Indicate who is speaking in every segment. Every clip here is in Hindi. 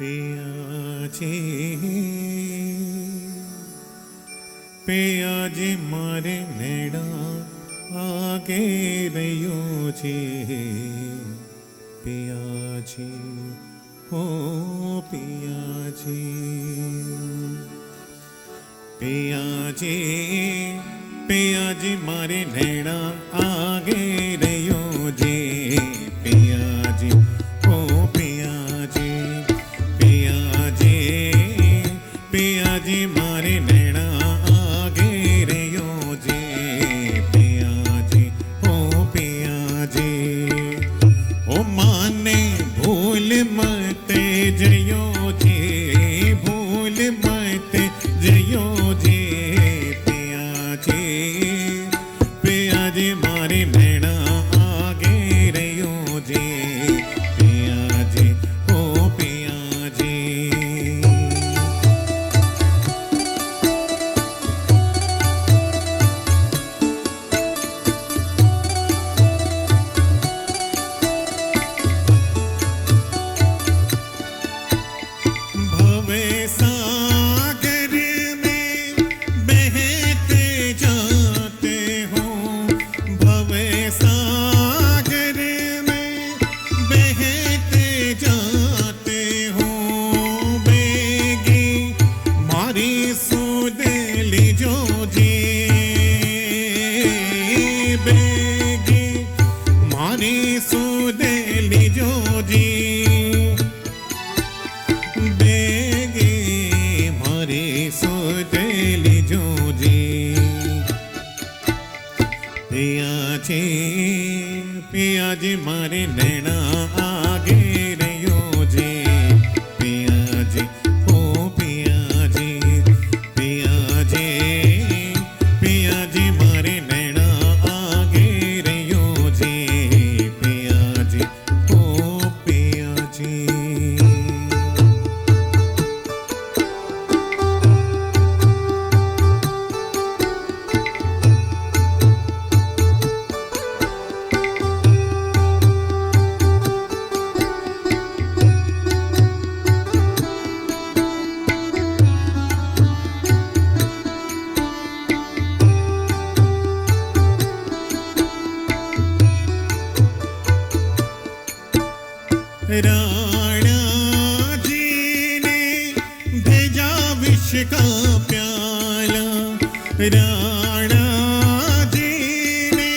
Speaker 1: पियाजी पियाजी मारे नेड़ा आगे रहियो जी पियाजी ओ पियाजी पियाजी पियाजी मारे नेड़ा आगे रहियो जी पियाजी ओ पियाजी पियाजी पियाजी मारे नेड़ा आगे रहियो जी पियाजी ओ पियाजी ओ माने भूल मत जयो जी भूल मत जयो जी पियाजी पियाजी मारे नेड़ा आगे रहियो जी पियाजी ओ पियाजी भवे सागर में बहते जाते हो भवे सागर में बहते जाते हो बेगी मारी सूद लीजो जी बेगी मारी सूद लीजो जी बेगे मारे सोतेली जोजी पियाजी पियाजी मारे नैना आगे रहियो जी पियाजी ओ पियाजी पियाजी पियाजी मारे नैना आगे रहियो जी पियाजी ओ पियाजी राणा जी ने भेजा विष का प्याला राणा जी ने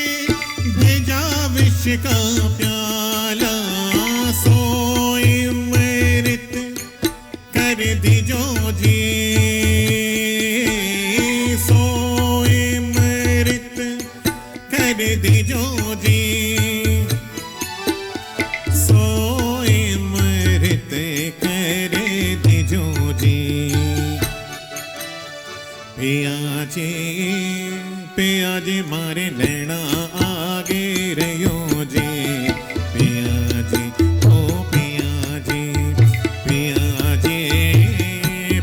Speaker 1: भेजा विष का प्याला सोई मृत कर दीजो जी सोई मृत कर दीजो जी सोई मृत कर दीजो जी पियाजी पियाजी मारे नैना आगे रहियो जी पियाजी ओ पियाजी पियाजी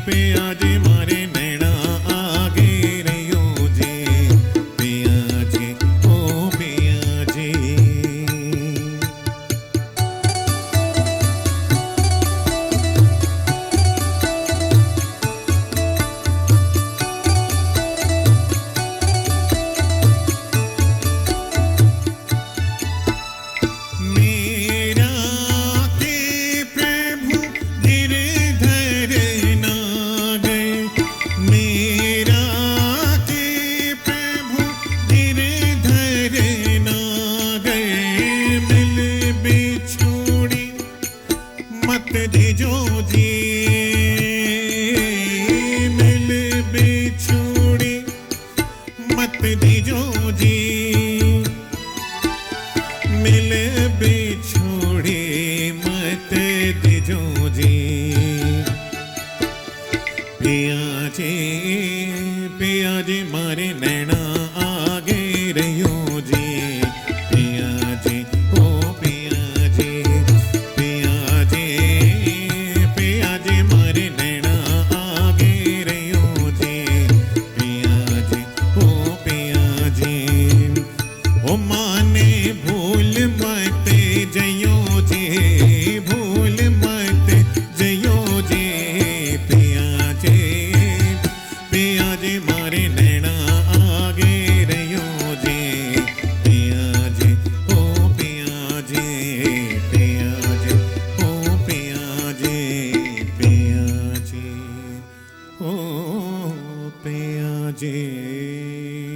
Speaker 1: पियाजी मारे नैना आगे रहियो जी पियाजी ओ पियाजी मेरा के प्रभु गिरधर नागर मेरा के प्रभु गिरधर नागर मिल बिछोड़ी मत दीजो जी मिल बिछोड़ी मत दीजो जी मिल बिछोड़े मत दीजो जी पियाजी पियाजी मारे नैना आगे रहियो जी पियाजी ओ पियाजी पियाजी पियाजी मारे नैना आगे रहियो जी पियाजी ओ पियाजी ओ माने भूल मत जयो जी भूल मत जयो जी।